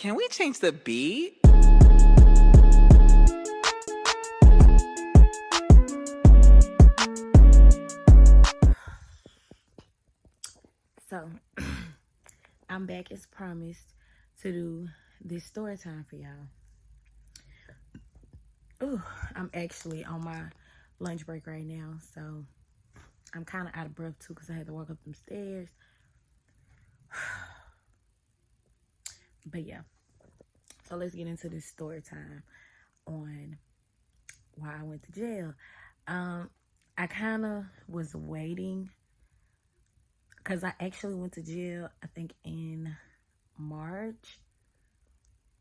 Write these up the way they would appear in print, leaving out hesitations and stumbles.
Can we change the beat? So, I'm back as promised to do this story time for y'all. Ooh, I'm actually on my lunch break right now, so I'm kind of out of breath too because I had to walk up them stairs. But yeah, so let's get into this story time on why I went to jail. I kind of was waiting because I actually went to jail, I think in March,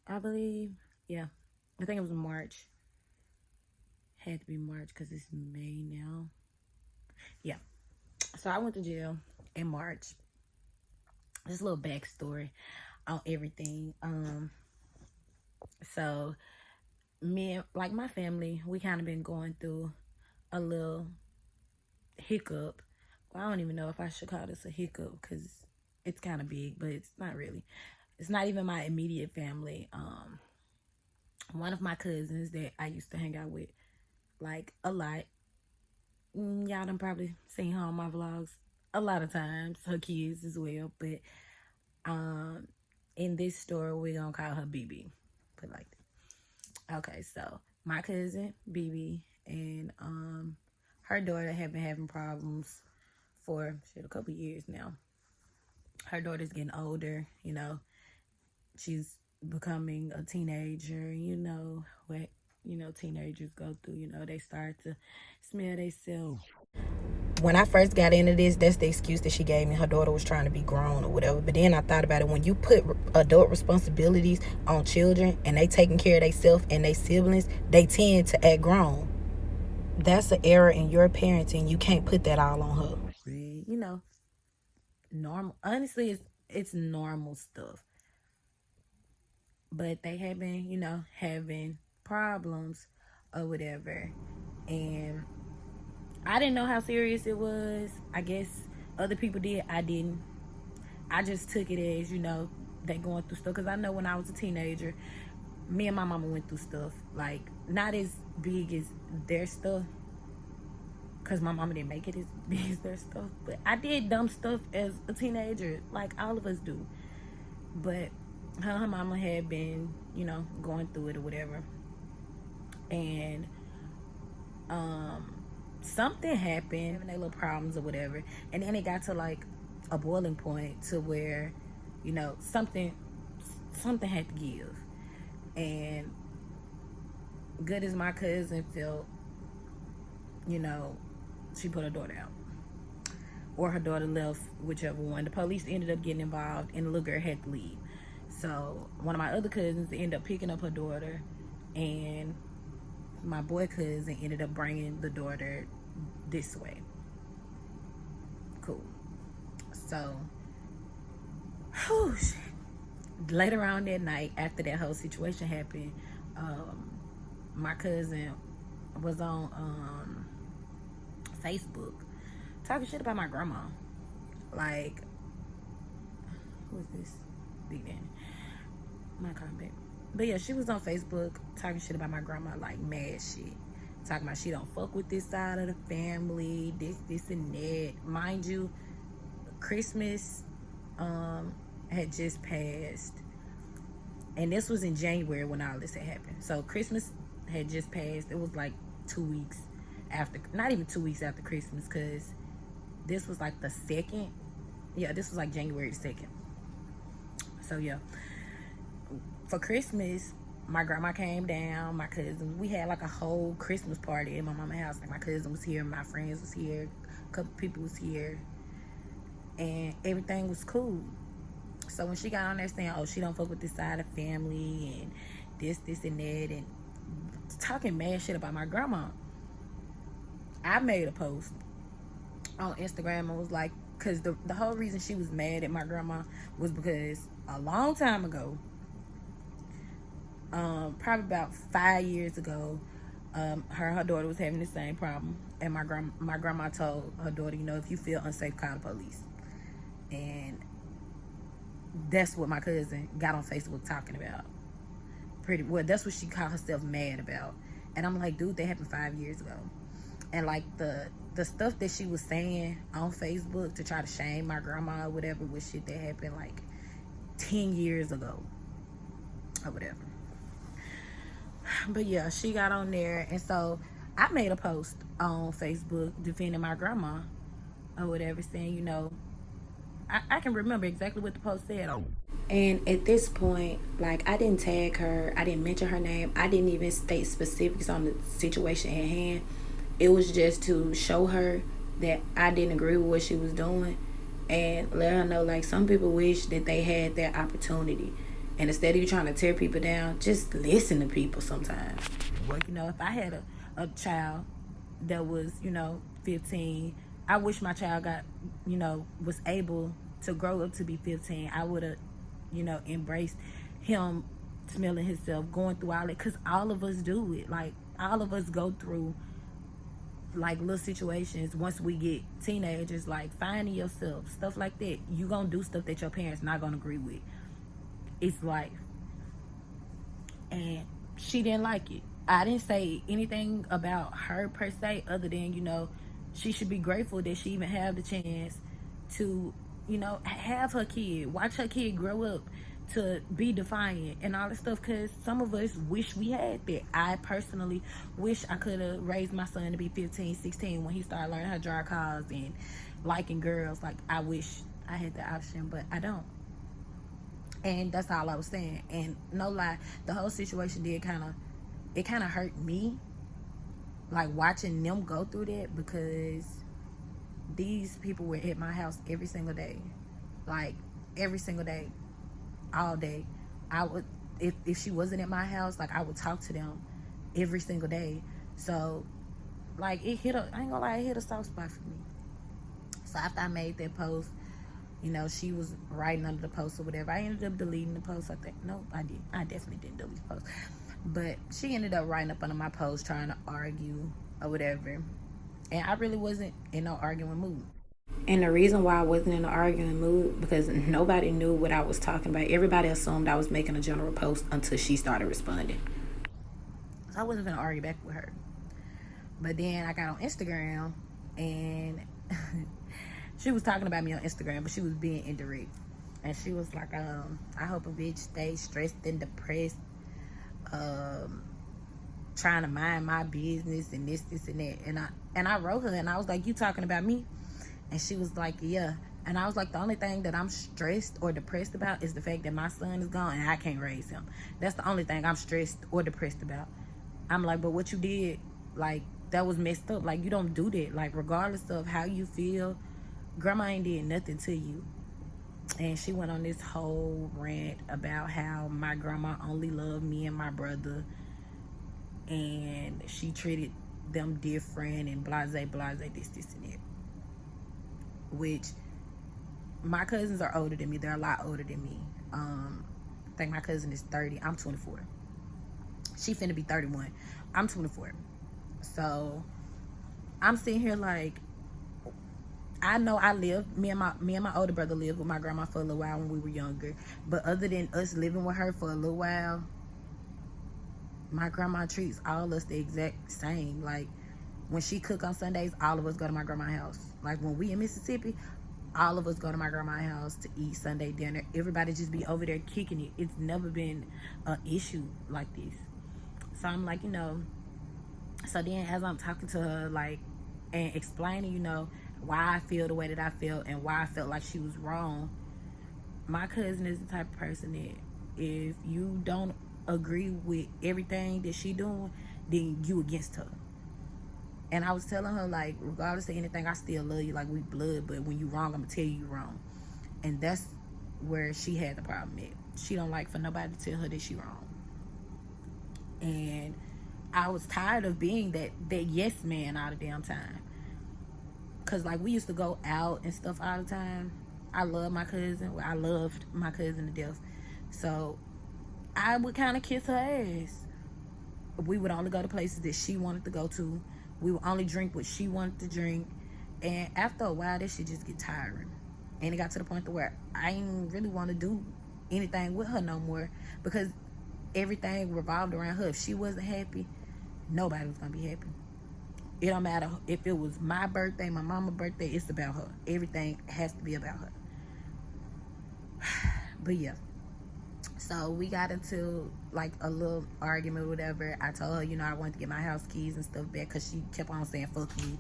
I believe. Yeah, I think it was March. Had to be March because it's May now. Yeah. So I went to jail in March. Just a little backstory on everything. So me and like my family, we kind of been going through a little hiccup. Well, I don't even know if I should call this a hiccup because it's kind of big, but it's not really. It's not even my immediate family. One of my cousins that I used to hang out with like a lot. Y'all done probably seen her on my vlogs a lot of times. Her kids as well, but um, in this story we're gonna call her BB. Put it like that. Okay, so my cousin BB and her daughter have been having problems for shit a couple years now. Her daughter's getting older, she's becoming a teenager, what teenagers go through, they start to smell themselves. When I first got into this, that's the excuse that she gave me. Her daughter was trying to be grown or whatever. But then I thought about it. When you put adult responsibilities on children and they taking care of themselves and their siblings, they tend to act grown. That's an error in your parenting. You can't put that all on her. Normal. Honestly, it's normal stuff. But they have been, having problems or whatever. And I didn't know how serious it was. I guess other people did. I didn't. I just took it as, they going through stuff. Because I know when I was a teenager, me and my mama went through stuff. Like, not as big as their stuff. Because my mama didn't make it as big as their stuff. But I did dumb stuff as a teenager. Like, all of us do. But her mama had been, going through it or whatever. And, something happened, having their little problems or whatever, and then it got to like a boiling point to where, something had to give. And good as my cousin felt, she put her daughter out, or her daughter left, whichever one. The police ended up getting involved, and the little girl had to leave. So one of my other cousins ended up picking up her daughter, and my boy cousin ended up bringing the daughter this way. Cool. So, later on that night, after that whole situation happened, my cousin was on Facebook talking shit about my grandma. Like, who is this? Big Danny. My comment. But yeah, she was on Facebook talking shit about my grandma, like mad shit. Talking about she don't fuck with this side of the family, this, and that. Mind you, Christmas had just passed. And this was in January when all this had happened. So Christmas had just passed. It was like 2 weeks after, not even 2 weeks after Christmas, because this was like the 2nd. Yeah, this was like January 2nd. So yeah. For Christmas, my grandma came down, my cousin. We had like a whole Christmas party at my mama's house. Like my cousin was here, my friends was here, a couple people was here, and everything was cool. So when she got on there saying, oh, she don't fuck with this side of the family and this, and that, and talking mad shit about my grandma, I made a post on Instagram and was like, because the whole reason she was mad at my grandma was because a long time ago, probably about 5 years ago, her daughter was having the same problem, and my grandma told her daughter, if you feel unsafe, call the police. And That's what my cousin got on Facebook talking about. Pretty well, that's what she called herself mad about. And I'm like, dude, that happened 5 years ago. And like the stuff that she was saying on Facebook to try to shame my grandma or whatever was shit that happened like 10 years ago or whatever. But yeah, she got on there, and so I made a post on Facebook defending my grandma or whatever, saying, I can remember exactly what the post said. And at this point, like, I didn't tag her, I didn't mention her name, I didn't even state specifics on the situation at hand. It was just to show her that I didn't agree with what she was doing, and let her know, like, some people wish that they had that opportunity. And instead of you trying to tear people down, just listen to people sometimes. Well, if I had a child that was, 15, I wish my child was able to grow up to be 15. I would have, embraced him smelling himself, going through all it, because all of us do it. Like, all of us go through like little situations once we get teenagers, like finding yourself, stuff like that. You gonna do stuff that your parents not gonna agree with. It's life. And she didn't like it. I didn't say anything about her per se, other than, she should be grateful that she even have the chance to, have her kid, watch her kid grow up to be defiant and all that stuff, because some of us wish we had that. I personally wish I could have raised my son to be 15, 16 when he started learning how to drive cars and liking girls. Like, I wish I had the option, but I don't. And that's all I was saying. And no lie, the whole situation did kind of hurt me, like watching them go through that, because these people were at my house every single day, like every single day, all day. I would, if she wasn't at my house, like, I would talk to them every single day. So like, I ain't gonna lie, it hit a soft spot for me. So after I made that post, she was writing under the post or whatever. I ended up deleting the post. I think, no, I didn't. I definitely didn't delete the post. But she ended up writing up under my post trying to argue or whatever. And I really wasn't in no arguing mood. And the reason why I wasn't in an arguing mood, because nobody knew what I was talking about. Everybody assumed I was making a general post until she started responding. So I wasn't going to argue back with her. But then I got on Instagram, and she was talking about me on Instagram, but she was being indirect. And she was like, I hope a bitch stays stressed and depressed, trying to mind my business and this and that. And I wrote her, and I was like, you talking about me? And she was like, yeah. And I was like, the only thing that I'm stressed or depressed about is the fact that my son is gone and I can't raise him. That's the only thing I'm stressed or depressed about. I'm like, but what you did, like, that was messed up. Like, you don't do that. Like, regardless of how you feel, grandma ain't did nothing to you. And she went on this whole rant about how my grandma only loved me and my brother, and she treated them different, and blase, this, and that. Which, my cousins are older than me. They're a lot older than me. I think my cousin is 30. I'm 24. She finna be 31. I'm 24. So I'm sitting here like, I know me and my older brother lived with my grandma for a little while when we were younger. But other than us living with her for a little while, my grandma treats all us the exact same. Like, when she cook on Sundays, all of us go to my grandma's house. Like, when we in Mississippi, all of us go to my grandma's house to eat Sunday dinner. Everybody just be over there kicking it. It's never been an issue like this. So I'm like, so then as I'm talking to her, like, and explaining, why I feel the way that I feel and why I felt like she was wrong, my cousin is the type of person that if you don't agree with everything that she doing, then you against her. And I was telling her, like, regardless of anything, I still love you, like, we blood, but when you wrong, I'm gonna tell you wrong. And that's where she had the problem at. She don't like for nobody to tell her that she wrong. And I was tired of being that yes man all the damn time. Cause like, we used to go out and stuff all the time. I love my cousin. I loved my cousin to death. So I would kind of kiss her ass. We would only go to places that she wanted to go to. We would only drink what she wanted to drink. And after a while, that shit just get tiring. And it got to the point to where I didn't really want to do anything with her no more, because everything revolved around her. If she wasn't happy, nobody was gonna be happy. It don't matter if it was my birthday, my mama's birthday, it's about her. Everything has to be about her. But yeah. So we got into like a little argument or whatever. I told her, I wanted to get my house keys and stuff back, because she kept on saying fuck me.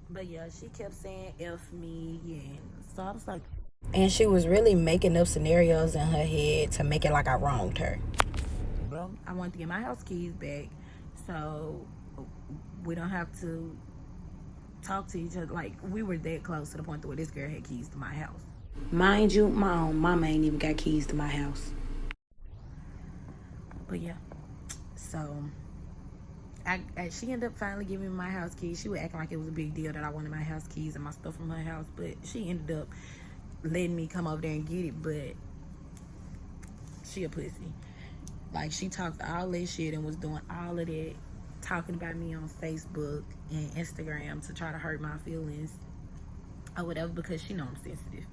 But yeah, she kept saying F me. Yeah. So I was like, and she was really making up scenarios in her head to make it like I wronged her. Well, I wanted to get my house keys back, so we don't have to talk to each other. Like, we were that close to the point where this girl had keys to my house. Mind you, my own mama ain't even got keys to my house. But yeah, so she ended up finally giving me my house keys. She was acting like it was a big deal that I wanted my house keys and my stuff from her house, but she ended up letting me come over there and get it. But she a pussy. Like, she talked all that shit and was doing all of that, talking about me on Facebook and Instagram to try to hurt my feelings or whatever, because she know I'm sensitive.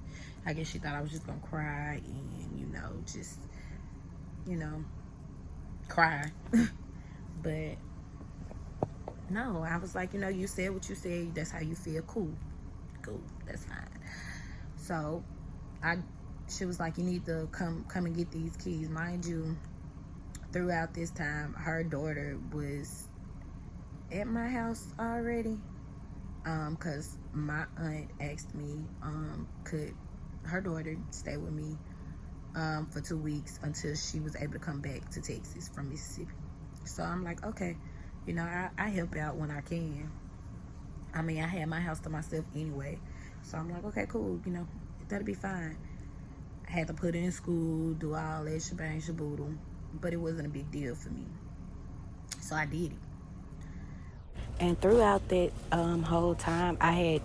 I guess she thought I was just gonna cry and, just, cry. But no, I was like, you said what you said. That's how you feel. Cool. That's fine. So she was like, you need to come and get these keys. Mind you, throughout this time, her daughter was at my house already. Cause my aunt asked me, could her daughter stay with me for 2 weeks until she was able to come back to Texas from Mississippi. So I'm like, okay, I help out when I can. I mean, I had my house to myself anyway. So I'm like, okay, cool, that'll be fine. I had to put her in school, do all that shebang shaboodle, but it wasn't a big deal for me. So I did it. And throughout that whole time, I had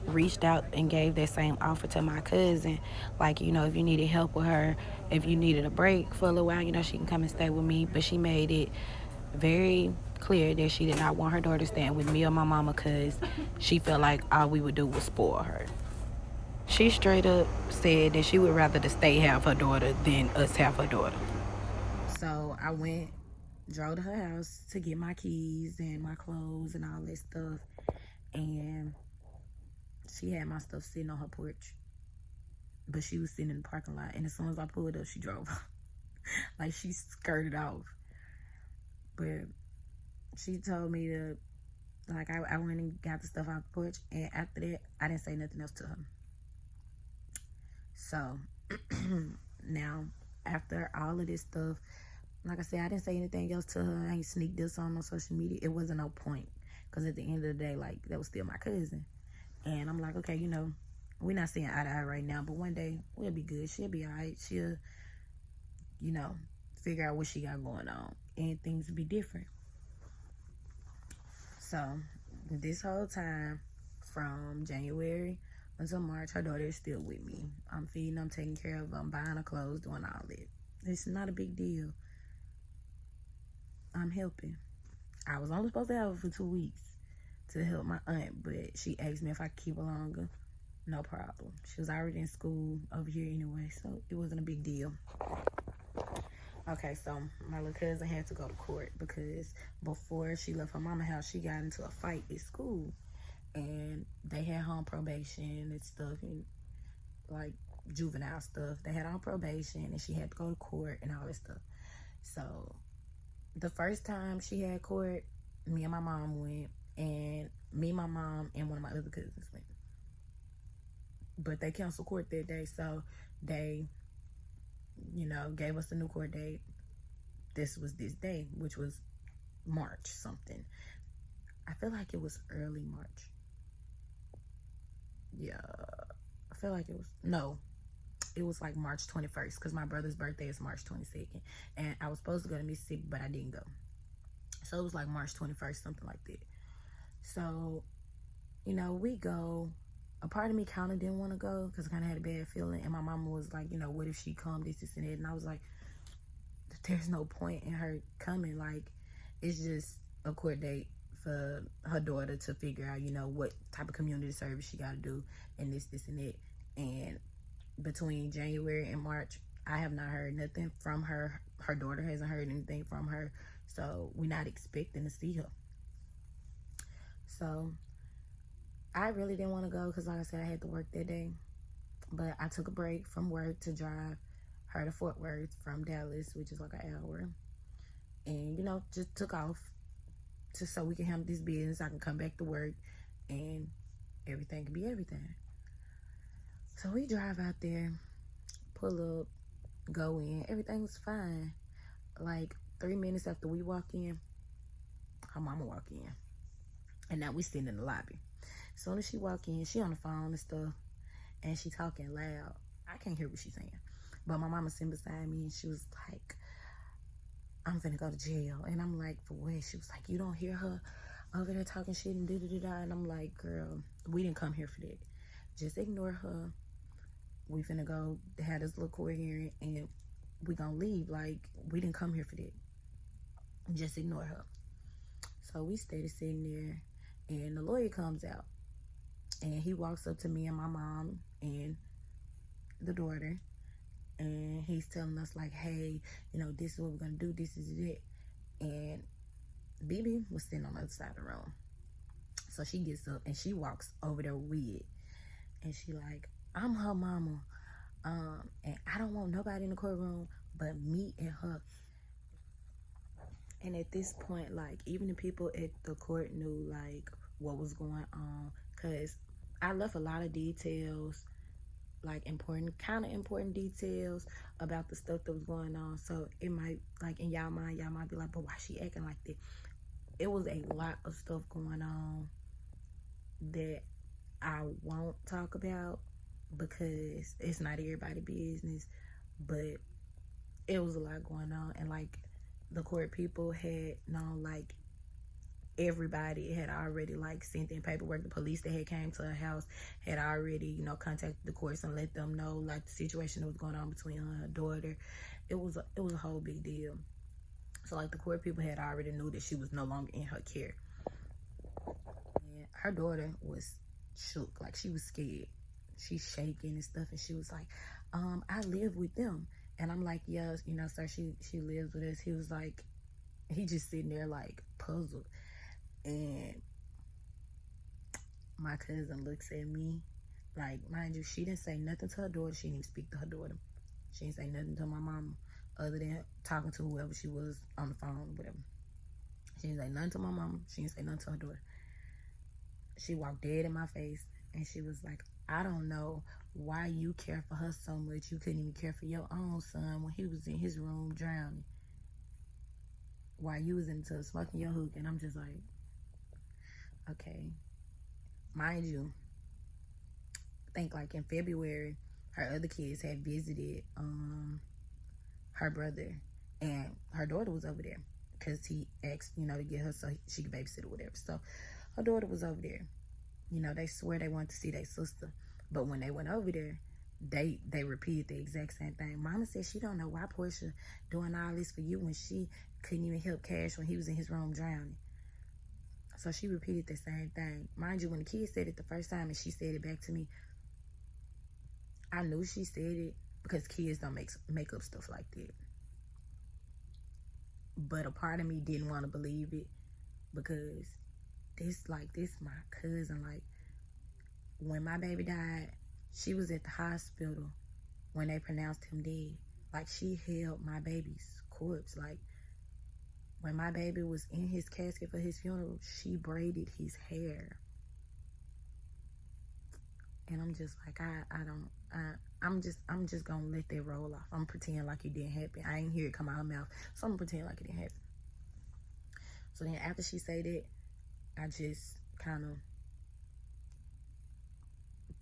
reached out and gave that same offer to my cousin. Like, if you needed help with her, if you needed a break for a little while, she can come and stay with me. But she made it very clear that she did not want her daughter staying with me or my mama, because she felt like all we would do was spoil her. She straight up said that she would rather the state have her daughter than us have her daughter. So I drove to her house to get my keys and my clothes and all that stuff. And she had my stuff sitting on her porch. But she was sitting in the parking lot. And as soon as I pulled up, she drove off. Like, she skirted off. But she told me to, like, I went and got the stuff off the porch. And after that, I didn't say nothing else to her. So, now, after all of this stuff, like I said, I didn't say anything else to her. I ain't sneak this on social media. It wasn't no point. Because at the end of the day, like, that was still my cousin. And I'm like, okay, we're not seeing eye to eye right now, but one day we'll be good. She'll be all right. She'll, figure out what she got going on. And things will be different. So, this whole time, from January until March, her daughter is still with me. I'm feeding, I'm taking care of them, buying her clothes, doing all that. It's not a big deal. I'm helping. I was only supposed to have her for 2 weeks to help my aunt, but she asked me if I could keep her longer. No problem. She was already in school over here anyway, so it wasn't a big deal. Okay, so my little cousin had to go to court because before she left her mama's house, she got into a fight at school. And they had her on probation and stuff, and like juvenile stuff. They had her on probation, and she had to go to court and all this stuff. So the first time she had court, me and my mom went, and me, my mom, and one of my other cousins went. But they canceled court that day, so they, gave us a new court date. This was this day, which was March something. I feel like it was early March. Yeah, I feel like it was like March 21st, because my brother's birthday is March 22nd. And I was supposed to go to Mississippi, but I didn't go. So it was like March 21st, something like that. So, we go. A part of me kind of didn't want to go because I kind of had a bad feeling. And my mama was like, what if she come, this, and that. And I was like, there's no point in her coming. Like, it's just a court date for her daughter to figure out, what type of community service she got to do and this, and that. And between January and March, I have not heard nothing from her. Her daughter hasn't heard anything from her. So we're not expecting to see her. So I really didn't want to go because, like I said, I had to work that day. But I took a break from work to drive her to Fort Worth from Dallas, which is like an hour. And, just took off just so we can handle this business. I can come back to work and everything can be everything. So we drive out there, pull up, go in. Everything was fine. Like 3 minutes after we walk in, her mama walk in. And now we sitting in the lobby. As soon as she walk in, she on the phone and stuff. And she talking loud. I can't hear what she's saying. But my mama sitting beside me and she was like, I'm finna go to jail. And I'm like, for what? She was like, you don't hear her over there talking shit and da-da-da-da. And I'm like, girl, we didn't come here for that. Just ignore her. We finna go have this little court hearing and we gonna leave. Like, we didn't come here for that. Just ignore her. So we stayed sitting there and the lawyer comes out and he walks up to me and my mom and the daughter and he's telling us like, hey, this is what we're gonna do, this is it. And BB was sitting on the other side of the room. So she gets up and she walks over there with it. And she like, I'm her mama. And I don't want nobody in the courtroom but me and her. And at this point, like, even the people at the court knew, like, what was going on. Because I left a lot of details, like, kind of important details about the stuff that was going on. So it might, like, in y'all mind, y'all might be like, but why she acting like that? It was a lot of stuff going on that I won't talk about because it's not everybody's business. But it was a lot going on. And, like, the court people had known, like, everybody had already, like, sent in paperwork. The police that had came to her house had already, contacted the courts and let them know, like, the situation that was going on between her and her daughter. It was a whole big deal. So, like, the court people had already knew that she was no longer in her care. And her daughter was shook. Like, she was scared. She's shaking and stuff. And she was like, I live with them. And I'm like, yes, sir, she lives with us. He was like, he just sitting there, like, puzzled. And my cousin looks at me, like, mind you, she didn't say nothing to her daughter. She didn't even speak to her daughter. She didn't say nothing to my mama other than talking to whoever she was on the phone, whatever. She didn't say nothing to my mama. She didn't say nothing to her daughter. She walked dead in my face, and she was like, I don't know why you care for her so much. You couldn't even care for your own son when he was in his room drowning. While you was into smoking your hook. And I'm just like, okay. Mind you, I think like in February, her other kids had visited her brother, and her daughter was over there because he asked, to get her so she could babysit or whatever. So her daughter was over there. They swear they wanted to see their sister. But when they went over there, they repeated the exact same thing. Mama said she don't know why Portia doing all this for you when she couldn't even help Cash when he was in his room drowning. So she repeated the same thing. Mind you, when the kid said it the first time and she said it back to me, I knew she said it because kids don't make up stuff like that. But a part of me didn't want to believe it because this my cousin. Like, when my baby died, she was at the hospital when they pronounced him dead. Like, she held my baby's corpse. Like, when my baby was in his casket for his funeral, she braided his hair. And I'm just like, I'm just gonna let that roll off. I'm pretending like it didn't happen. I ain't hear it come out of her mouth, so I'm gonna pretend like it didn't happen. So then after she said that, I just kind of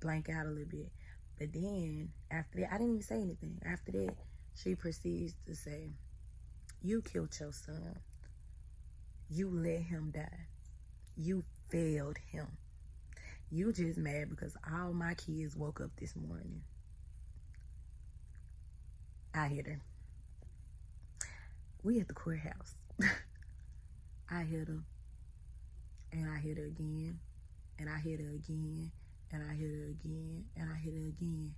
blank out a little bit. But then after that, I didn't even say anything. After that, she proceeds to say, you killed your son. You let him die. You failed him. You just mad because all my kids woke up this morning. I hit her. We at the courthouse. I hit her. And I hit her again. And I hit her again. and I hit her again, and I hit her again.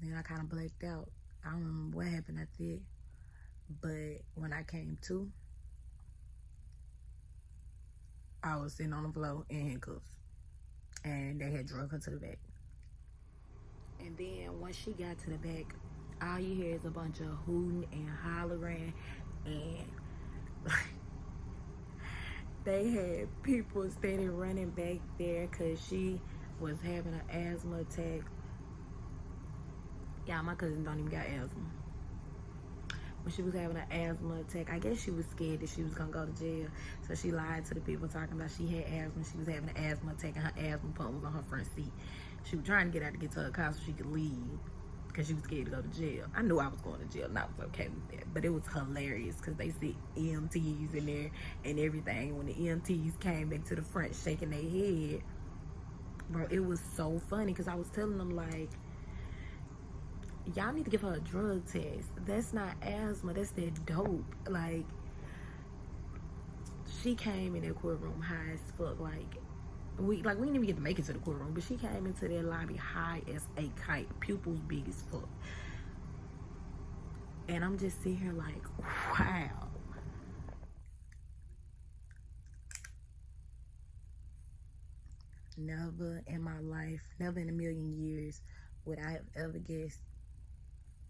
Then I kind of blacked out. I don't remember what happened after that. But when I came to, I was sitting on the floor in handcuffs. And they had drug her to the back. And then once she got to the back, all you hear is a bunch of hooting and hollering. And they had people standing running back there because she was having an asthma attack. Yeah, my cousin don't even got asthma. When she was having an asthma attack, I guess she was scared that she was gonna go to jail, so she lied to the people talking about she had asthma. She was having an asthma attack and her asthma pump was on her front seat. She was trying to get out to get to her car so she could leave because she was scared to go to jail. I knew I was going to jail and I was okay with that, but it was hilarious because they see EMTs in there and everything. When the EMTs came back to the front shaking their head, bro, it was so funny because I was telling them, like, y'all need to give her a drug test. That's not asthma, that's that dope. Like, she came in that courtroom high as fuck. Like, we didn't even get to make it to the courtroom, but she came into that lobby high as a kite, pupils big as fuck. And I'm just sitting here like, wow. Never in my life, never in a million years would I have ever guessed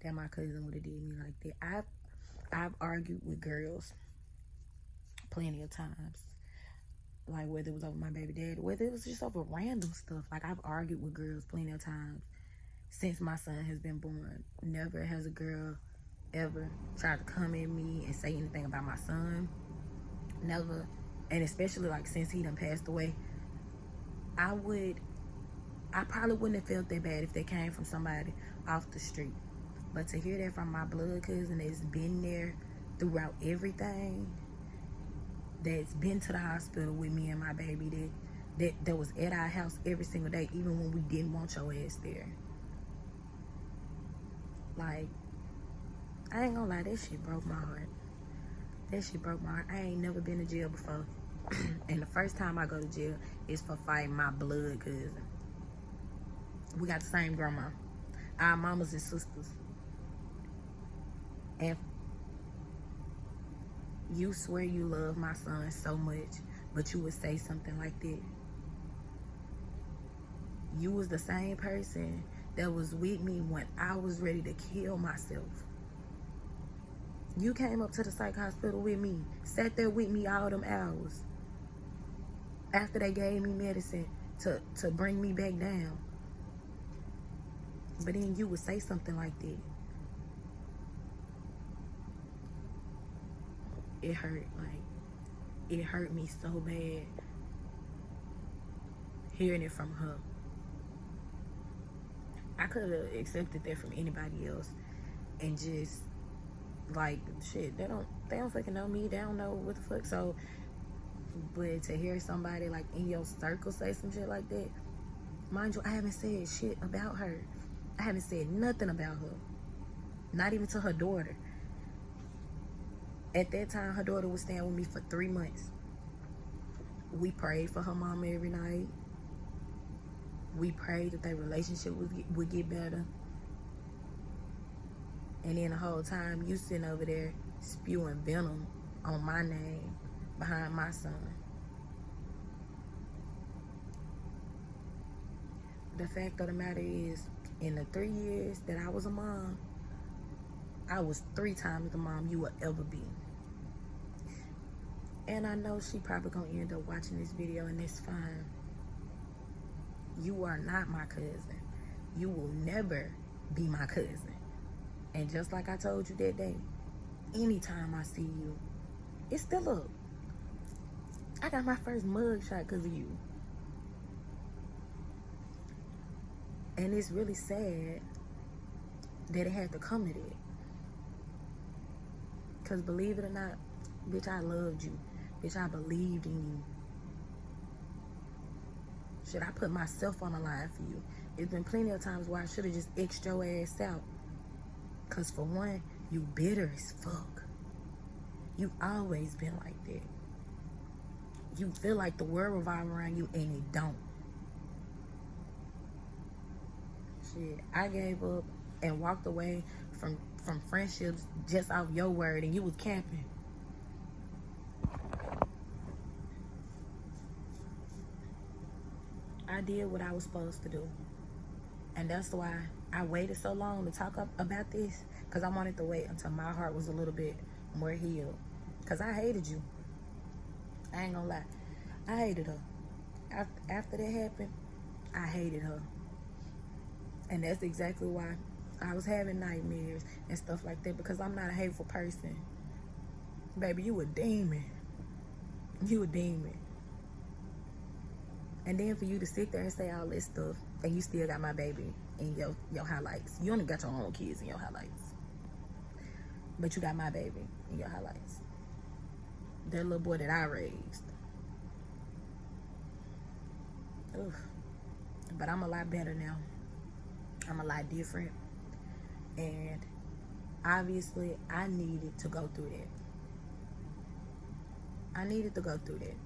that my cousin would have did me like that. I've argued with girls plenty of times. Like, whether it was over my baby dad, whether it was just over random stuff. Like, I've argued with girls plenty of times since my son has been born. Never has a girl ever tried to come at me and say anything about my son. Never. And especially, like, since he done passed away, I probably wouldn't have felt that bad if they came from somebody off the street. But to hear that from my blood cousin that's been there throughout everything, that's been to the hospital with me and my baby, that was at our house every single day, even when we didn't want your ass there. Like, I ain't gonna lie, that shit broke my heart. That shit broke my heart. I ain't never been to jail before. And the first time I go to jail is for fighting my blood cousin. We got the same grandma. Our mamas and sisters. And you swear you love my son so much, but you would say something like that. You was the same person that was with me when I was ready to kill myself. You came up to the psych hospital with me, sat there with me all them hours after they gave me medicine to bring me back down. But then you would say something like that. It hurt. Like, it hurt me so bad hearing it from her. I could have accepted that from anybody else and just, like, shit, they don't fucking know me. They don't know what the fuck. So, but to hear somebody like in your circle say some shit like that, mind you, I haven't said shit about her. I haven't said nothing about her. Not even to her daughter. At that time, her daughter was staying with me for 3 months. We prayed for her mama every night. We prayed that their relationship would get better. And then the whole time, you sitting over there spewing venom on my name behind my son. The fact of the matter is, in the 3 years that I was a mom, I was 3 times the mom you will ever be. And I know she probably gonna end up watching this video, and it's fine. You are not my cousin. You will never be my cousin. And just like I told you that day, anytime I see you, it's still up. I got my first mug shot because of you. And it's really sad that it had to come to that. Because believe it or not, bitch, I loved you. Bitch, I believed in you. Should I put myself on the line for you? It's been plenty of times where I should have just X'd your ass out. Because for one, you bitter as fuck. You always been like that. You feel like the world revolves around you and it don't. Shit, I gave up and walked away from friendships just off your word, and you was camping. I did what I was supposed to do. And that's why I waited so long to talk about this, because I wanted to wait until my heart was a little bit more healed. Because I hated you. I ain't gonna lie. I hated her. After that happened, I hated her. And that's exactly why I was having nightmares and stuff like that, because I'm not a hateful person. Baby, you a demon. You a demon. And then for you to sit there and say all this stuff, and you still got my baby in your highlights. You only got your own kids in your highlights, but you got my baby in your highlights. That little boy that I raised. Ugh. But I'm a lot better now. I'm a lot different. And obviously, I needed to go through that. I needed to go through that.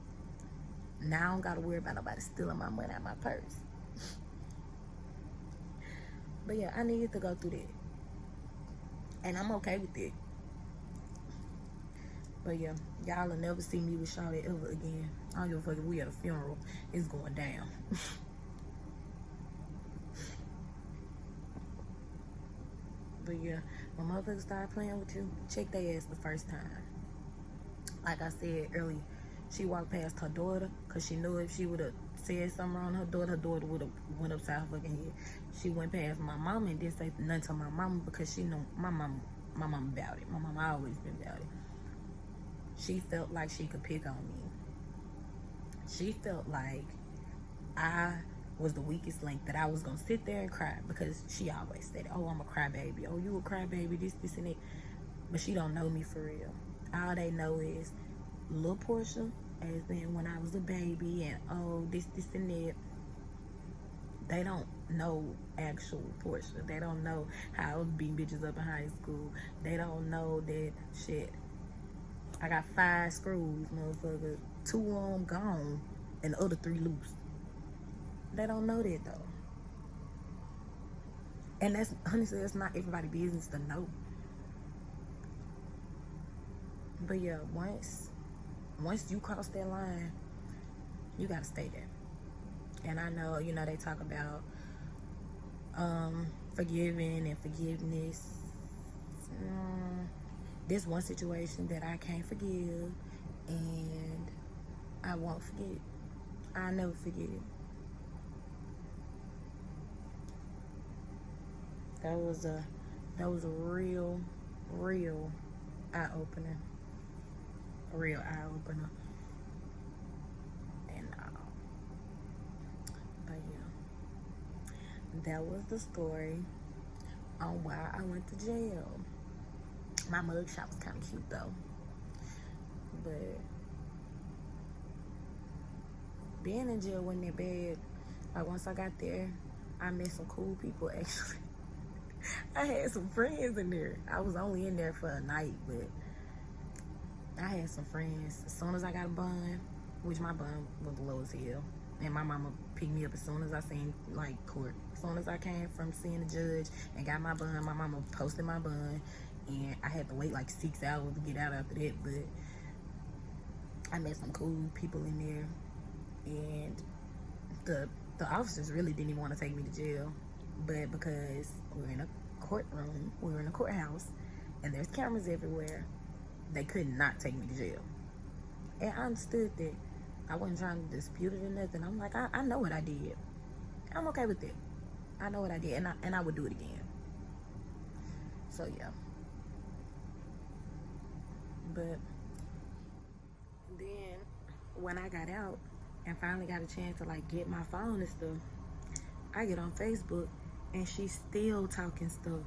Now I don't gotta worry about nobody stealing my money out of my purse. But yeah, I needed to go through that. And I'm okay with it. But yeah, y'all will never see me with Shawty ever again. I don't give a fuck if we at a funeral. It's going down. But yeah, when motherfuckers start playing with you, check their ass the first time. Like I said earlier, she walked past her daughter because she knew if she would have said something wrong to her daughter would have went upside her fucking head. She went past my mama and didn't say nothing to my mama because she knew my mama about it. My mama always been about it. She felt like she could pick on me. She felt like I was the weakest link, that I was gonna sit there and cry, because she always said, oh, I'm a crybaby. Oh, you a crybaby, this and that. But she don't know me for real. All they know is little Portia, as in when I was a baby, and oh, this and that. They don't know actual Portia. They don't know how I was beating bitches up in high school. They don't know that shit. I got 5 screws, motherfucker. 2 of them gone, and the other 3 loose. They don't know that though. And that's honestly, that's not everybody's business to know. But yeah, once you cross that line, you gotta stay there. And I know, they talk about forgiving and forgiveness. There's one situation that I can't forgive, and I won't forget. I'll never forget it. That was a real eye-opener. A real eye-opener. And but yeah, that was the story on why I went to jail. My mugshot was kind of cute though, but being in jail wasn't that bad. Like once I got there, I met some cool people actually. I had some friends in there. I was only in there for a night, but I had some friends. As soon as I got a bond, which my bond was low as hell, and my mama picked me up as soon as I seen court. As soon as I came from seeing the judge and got my bond, my mama posted my bond, and I had to wait 6 hours to get out after that. But I met some cool people in there, and the officers really didn't even want to take me to jail, but because we're in a courtroom, we're in a courthouse, and there's cameras everywhere, they could not take me to jail. And I understood that. I wasn't trying to dispute it or nothing. I'm like, I know what I did. I'm okay with it. I know what I did, and I would do it again. So yeah. But then when I got out and finally got a chance to get my phone and stuff, I get on Facebook and she's still talking stuff.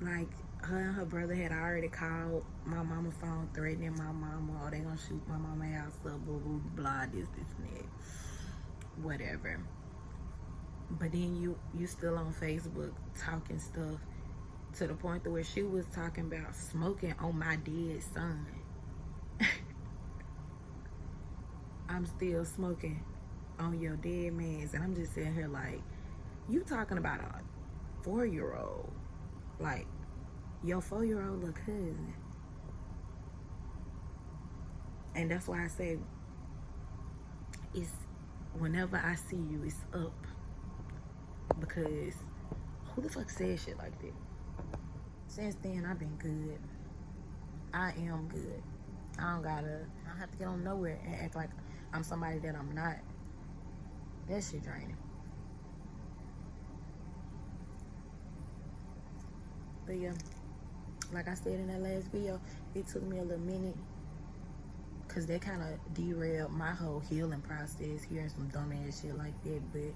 Like her and her brother had already called my mama's phone, threatening my mama, or they gonna shoot my mama house up, blah blah blah, this and that, whatever. But then you still on Facebook talking stuff, to the point to where she was talking about smoking on my dead son. I'm still smoking on your dead man's, and I'm just sitting here like, You talking about a 4-year-old, like your 4-year-old little cousin. And that's why I say, it's whenever I see you, it's up. Because who the fuck said shit like that? Since then, I've been good. I am good. I don't have to get on nowhere and act like I'm somebody that I'm not. That shit draining. But yeah, like I said in that last video, it took me a little minute because that kind of derailed my whole healing process, hearing some dumbass shit like that. But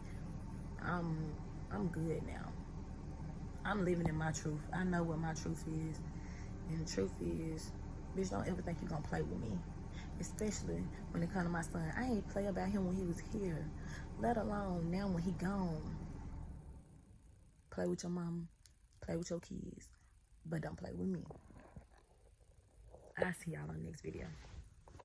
I'm good now. I'm living in my truth. I know what my truth is. And the truth is, bitch, don't ever think you're gonna play with me. Especially when it comes to my son. I ain't play about him when he was here. Let alone now when he gone. Play with your mama. Play with your kids. But don't play with me. I'll see y'all on the next video.